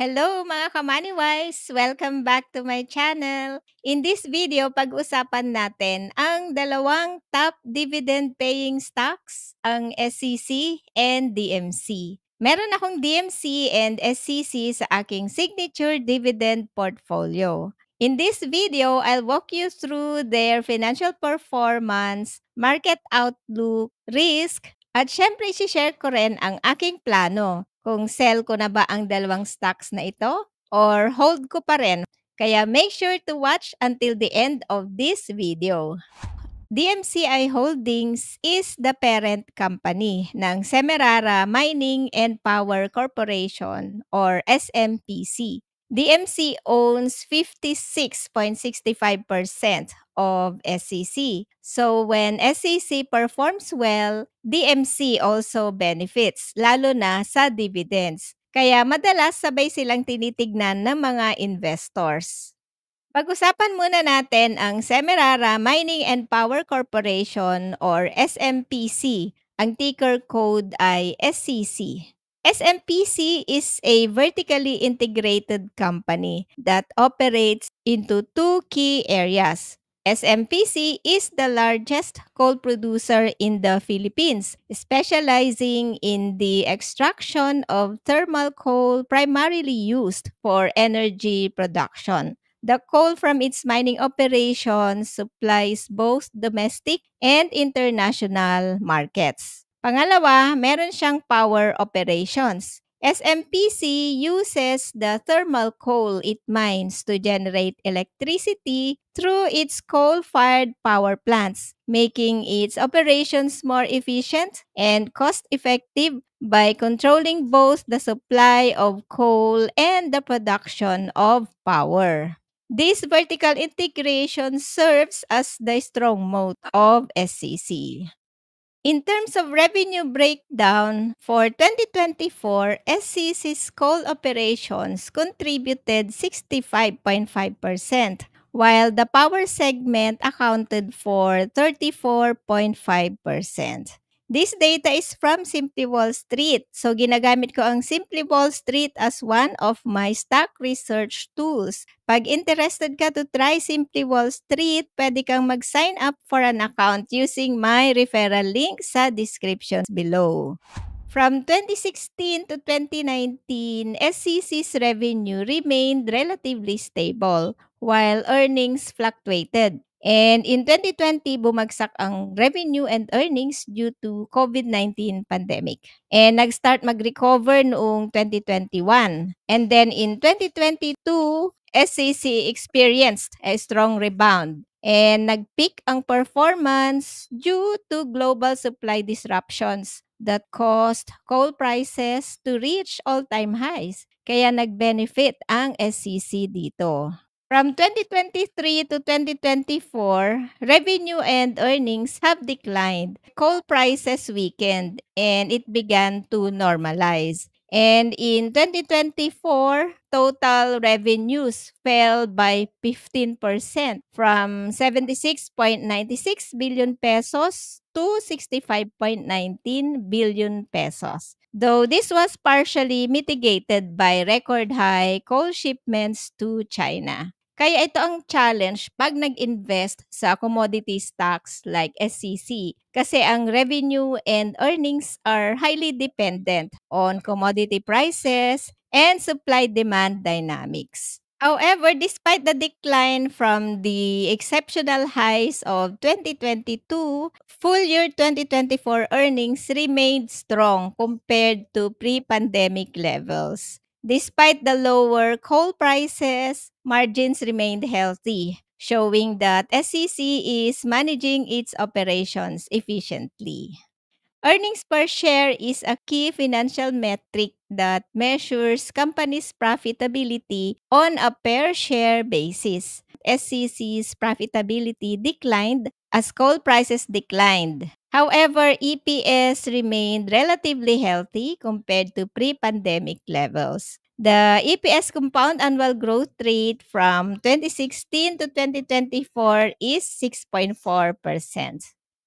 Hello mga kamaniwise! Welcome back to my channel. In this video, pag-usapan natin ang dalawang top dividend paying stocks, ang SCC and DMC. Meron akong DMC and SCC sa aking signature dividend portfolio. In this video, I'll walk you through their financial performance, market outlook, risk, at syempre, share ko rin ang aking plano kung sell ko na ba ang dalawang stocks na ito or hold ko pa rin. Kaya make sure to watch until the end of this video. DMCI Holdings is the parent company ng Semirara Mining and Power Corporation or SMPC. DMC owns 56.65% of SCC. So when SCC performs well, DMC also benefits, lalo na sa dividends. Kaya madalas sabay silang tinitignan ng mga investors. Pag-usapan muna natin ang Semirara Mining and Power Corporation or SMPC. Ang ticker code ay SCC. SMPC is a vertically integrated company that operates into two key areas. SMPC is the largest coal producer in the Philippines, specializing in the extraction of thermal coal primarily used for energy production. The coal from its mining operations supplies both domestic and international markets. Pangalawa, meron siyang power operations. SMPC uses the thermal coal it mines to generate electricity through its coal-fired power plants, making its operations more efficient and cost-effective by controlling both the supply of coal and the production of power. This vertical integration serves as the strong moat of SCC. In terms of revenue breakdown, for 2024, SCC's coal operations contributed 65.5%, while the power segment accounted for 34.5%. This data is from Simply Wall Street. So, ginagamit ko ang Simply Wall Street as one of my stock research tools. Pag interested ka to try Simply Wall Street, pwede kang mag-sign up for an account using my referral link sa descriptions below. From 2016 to 2019, SCC's revenue remained relatively stable while earnings fluctuated. And in 2020, bumagsak ang revenue and earnings due to COVID-19 pandemic. And nag-start mag-recover noong 2021. And then in 2022, SCC experienced a strong rebound. And nag-peak ang performance due to global supply disruptions that caused coal prices to reach all-time highs. Kaya nag-benefit ang SCC dito. From 2023 to 2024, revenue and earnings have declined. Coal prices weakened and it began to normalize. And in 2024, total revenues fell by 15% from 76.96 billion pesos to 65.19 billion pesos. Though this was partially mitigated by record high coal shipments to China. Kaya ito ang challenge pag nag-invest sa commodity stocks like SCC kasi ang revenue and earnings are highly dependent on commodity prices and supply-demand dynamics. However, despite the decline from the exceptional highs of 2022, full year 2024 earnings remained strong compared to pre-pandemic levels. Despite the lower coal prices, margins remained healthy, showing that SCC is managing its operations efficiently. Earnings per share is a key financial metric that measures companies' profitability on a per share basis. SCC's profitability declined as coal prices declined. However, EPS remained relatively healthy compared to pre-pandemic levels. The EPS compound annual growth rate from 2016 to 2024 is 6.4%.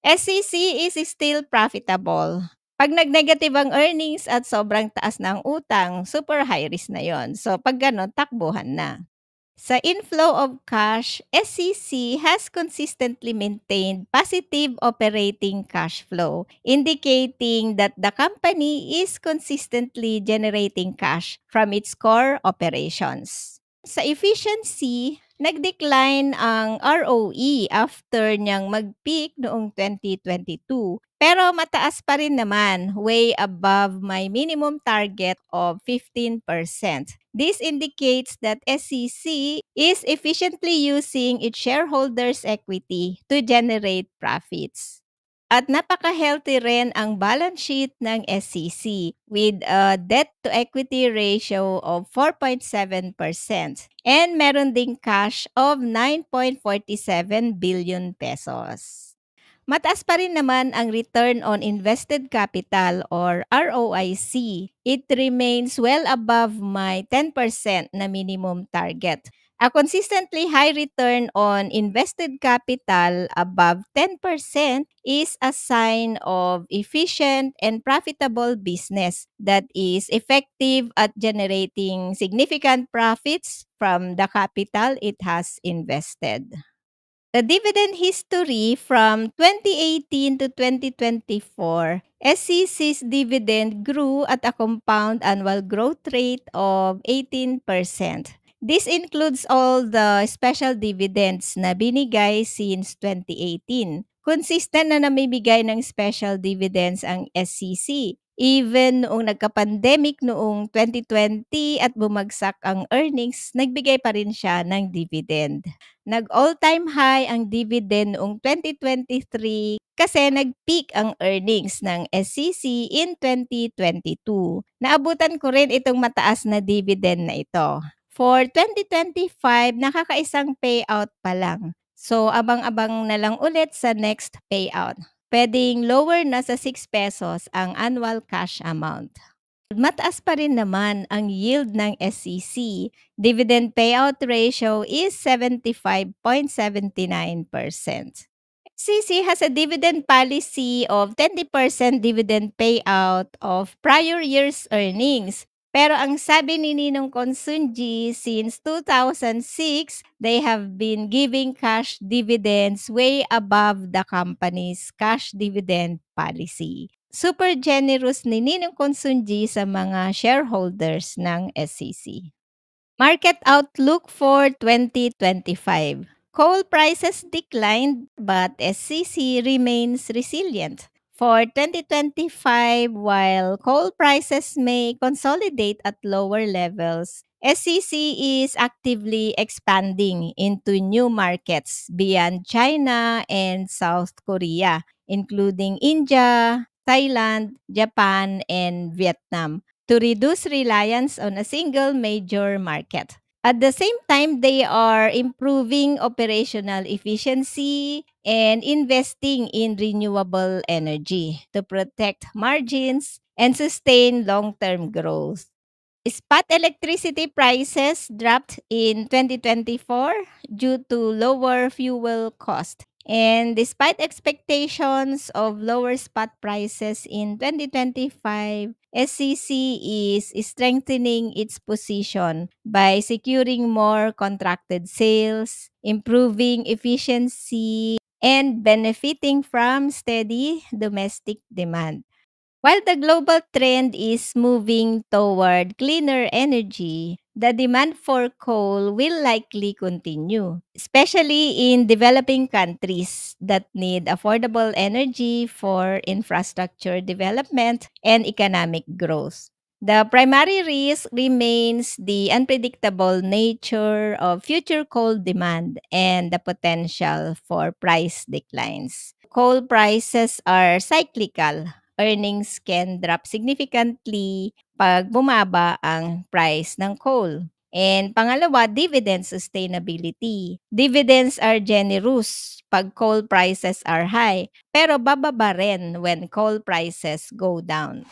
SCC is still profitable. 'Pag nag-negative ang earnings at sobrang taas na ang utang, super high risk na yon. So 'pag gano'n, takbuhan na. Sa inflow of cash, SCC has consistently maintained positive operating cash flow, indicating that the company is consistently generating cash from its core operations. Sa efficiency, nag-decline ang ROE after niyang mag-peak noong 2022. Pero mataas pa rin naman, way above my minimum target of 15%. This indicates that SCC is efficiently using its shareholders' equity to generate profits. At napaka-healthy rin ang balance sheet ng SCC with a debt-to-equity ratio of 4.7% and meron ding cash of 9.47 billion pesos. Mataas pa rin naman ang return on invested capital or ROIC. It remains well above my 10% na minimum target. A consistently high return on invested capital above 10% is a sign of efficient and profitable business that is effective at generating significant profits from the capital it has invested. The dividend history from 2018 to 2024, SCC's dividend grew at a compound annual growth rate of 18%. This includes all the special dividends na binigay since 2018. Consistent na namimigay ng special dividends ang SCC. Even noong nagka-pandemic noong 2020 at bumagsak ang earnings, nagbigay pa rin siya ng dividend. Nag-all-time high ang dividend noong 2023 kasi nag-peak ang earnings ng SCC in 2022. Naabutan ko rin itong mataas na dividend na ito. For 2025, nakakaisang payout pa lang. So, abang-abang na lang ulit sa next payout. Pwedeng lower na sa 6 pesos ang annual cash amount. Mataas pa rin naman ang yield ng SCC. Dividend payout ratio is 75.79%. SCC has a dividend policy of 20% dividend payout of prior year's earnings. Pero ang sabi ni Ninong Consunji, since 2006, they have been giving cash dividends way above the company's cash dividend policy. Super generous ni Ninong Consunji sa mga shareholders ng SCC. Market outlook for 2025. Coal prices declined but SCC remains resilient. For 2025, while coal prices may consolidate at lower levels, SCC is actively expanding into new markets beyond China and South Korea, including India, Thailand, Japan, and Vietnam, to reduce reliance on a single major market. At the same time, they are improving operational efficiency and investing in renewable energy to protect margins and sustain long-term growth. Spot electricity prices dropped in 2024 due to lower fuel cost. And despite expectations of lower spot prices in 2025, SCC is strengthening its position by securing more contracted sales, improving efficiency, and benefiting from steady domestic demand. While the global trend is moving toward cleaner energy, the demand for coal will likely continue, especially in developing countries that need affordable energy for infrastructure development and economic growth. The primary risk remains the unpredictable nature of future coal demand and the potential for price declines. Coal prices are cyclical. Earnings can drop significantly pag bumaba ang price ng coal. And pangalawa, dividend sustainability. Dividends are generous pag coal prices are high, pero bababa rin when coal prices go down.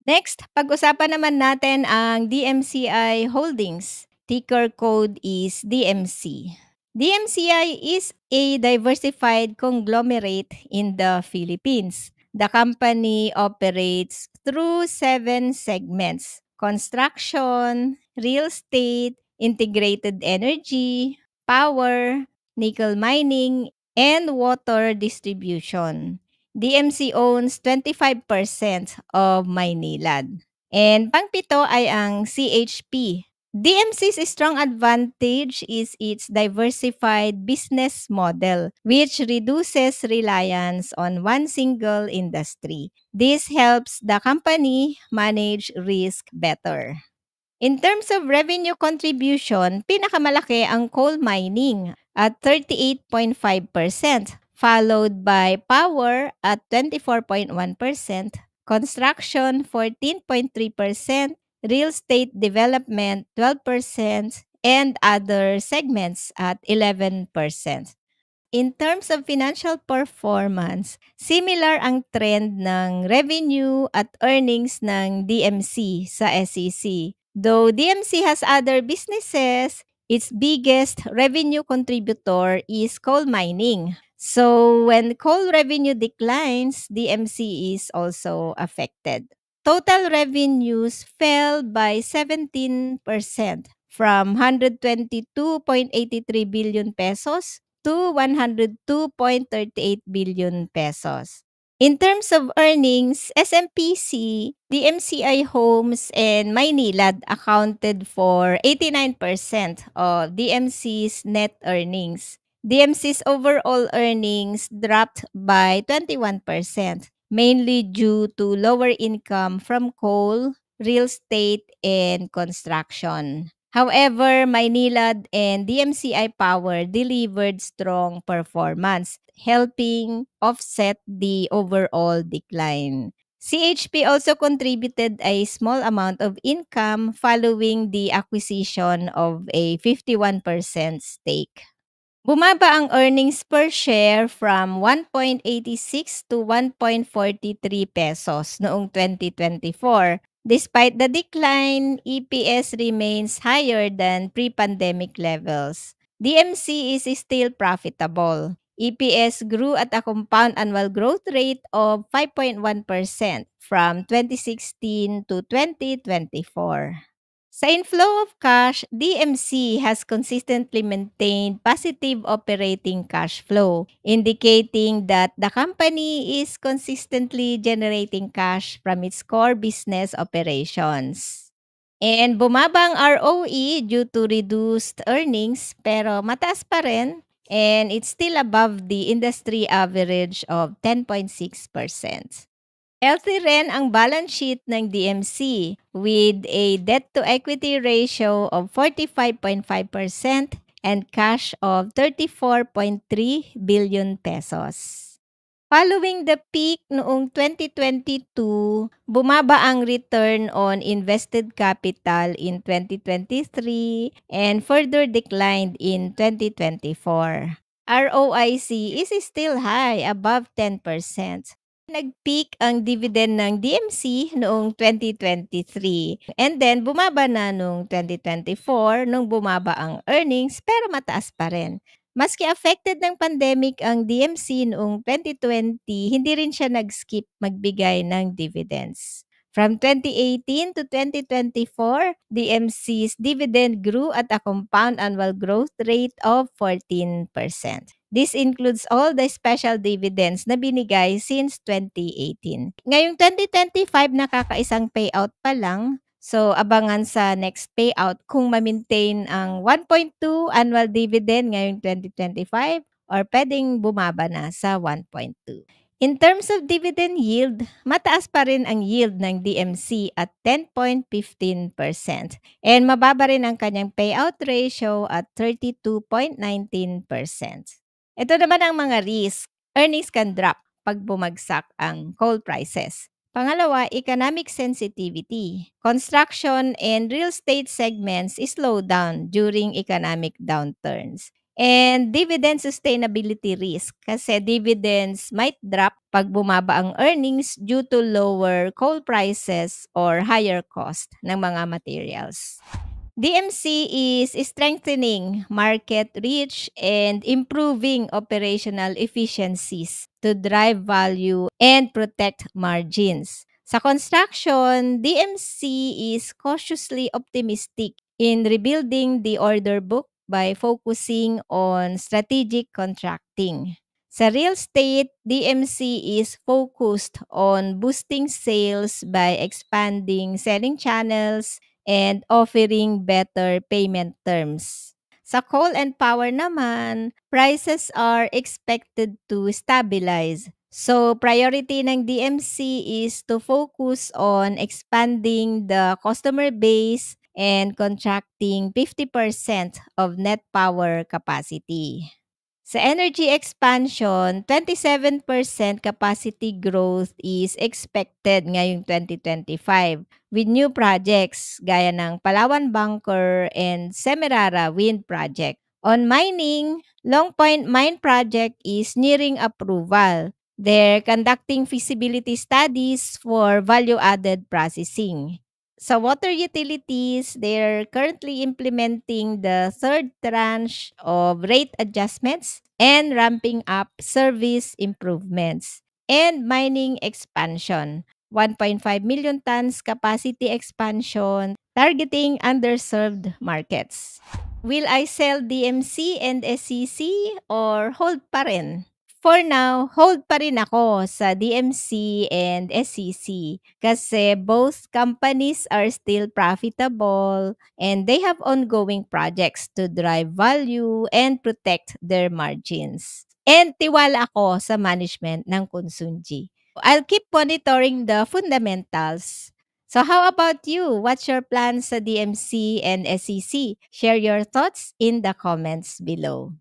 Next, pag-usapan naman natin ang DMCI Holdings. Ticker code is DMC. DMCI is a diversified conglomerate in the Philippines. The company operates through 7 segments: construction, real estate, integrated energy, power, nickel mining, and water distribution. DMC owns 25% of Maynilad. And pangpito ay ang CHP. DMC's strong advantage is its diversified business model, which reduces reliance on one single industry. This helps the company manage risk better. In terms of revenue contribution, pinakamalaki ang coal mining at 38.5%, followed by power at 24.1%, construction 14.3%, real estate development 12%, and other segments at 11%. In terms of financial performance, similar ang trend ng revenue at earnings ng DMC sa SEC. Though DMC has other businesses, its biggest revenue contributor is coal mining. So when coal revenue declines, DMC is also affected. Total revenues fell by 17% from 122.83 billion pesos to 102.38 billion pesos. In terms of earnings, SMPC, DMCI Homes, and Maynilad accounted for 89% of DMC's net earnings. DMC's overall earnings dropped by 21%, mainly due to lower income from coal, real estate, and construction. However, Maynilad and DMCI Power delivered strong performance, helping offset the overall decline. CHP also contributed a small amount of income following the acquisition of a 51% stake. Bumaba ang earnings per share from 1.86 to 1.43 pesos noong 2024. Despite the decline, EPS remains higher than pre-pandemic levels. DMC is still profitable. EPS grew at a compound annual growth rate of 5.1% from 2016 to 2024. Sa inflow of cash, DMC has consistently maintained positive operating cash flow, indicating that the company is consistently generating cash from its core business operations. And bumaba ang ROE due to reduced earnings pero mataas pa rin, and it's still above the industry average of 10.6%. Healthy rin ang balance sheet ng DMC with a debt-to-equity ratio of 45.5% and cash of 34.3 billion pesos. Following the peak noong 2022, bumaba ang return on invested capital in 2023 and further declined in 2024. ROIC is still high, above 10%. Nag-peak ang dividend ng DMC noong 2023 and then bumaba na noong 2024 nung bumaba ang earnings pero mataas pa rin. Maski affected ng pandemic ang DMC noong 2020, hindi rin siya nag-skip magbigay ng dividends. From 2018 to 2024, DMC's dividend grew at a compound annual growth rate of 14%. This includes all the special dividends na binigay since 2018. Ngayong 2025, nakakaisang payout pa lang. So, abangan sa next payout kung ma-maintain ang 1.2 annual dividend ngayong 2025 or pwedeng bumaba na sa 1.2. In terms of dividend yield, mataas pa rin ang yield ng DMC at 10.15% and mababa rin ang kanyang payout ratio at 32.19%. Ito naman ang mga risk. Earnings can drop pag bumagsak ang coal prices. Pangalawa, economic sensitivity. Construction and real estate segments slow down during economic downturns. And dividend sustainability risk kasi dividends might drop pag bumaba ang earnings due to lower coal prices or higher cost ng mga materials. DMC is strengthening market reach and improving operational efficiencies to drive value and protect margins. Sa construction, DMC is cautiously optimistic in rebuilding the order book by focusing on strategic contracting. Sa real estate, DMC is focused on boosting sales by expanding selling channels and offering better payment terms. Sa coal and power naman, prices are expected to stabilize. So, priority ng DMC is to focus on expanding the customer base and contracting 50% of net power capacity. Sa energy expansion, 27% capacity growth is expected ngayong 2025 with new projects gaya ng Palawan Bunker and Semirara Wind Project. On mining, Long Point Mine Project is nearing approval. They're conducting feasibility studies for value-added processing. Sa water utilities, they're currently implementing the third tranche of rate adjustments and ramping up service improvements. And mining expansion, 1.5 million tons capacity expansion targeting underserved markets. Will I sell DMC and SCC or hold pa rin? For now, hold pa rin ako sa DMC and SCC kasi both companies are still profitable and they have ongoing projects to drive value and protect their margins. And tiwala ako sa management ng Konsunji. I'll keep monitoring the fundamentals. So how about you? What's your plan sa DMC and SCC? Share your thoughts in the comments below.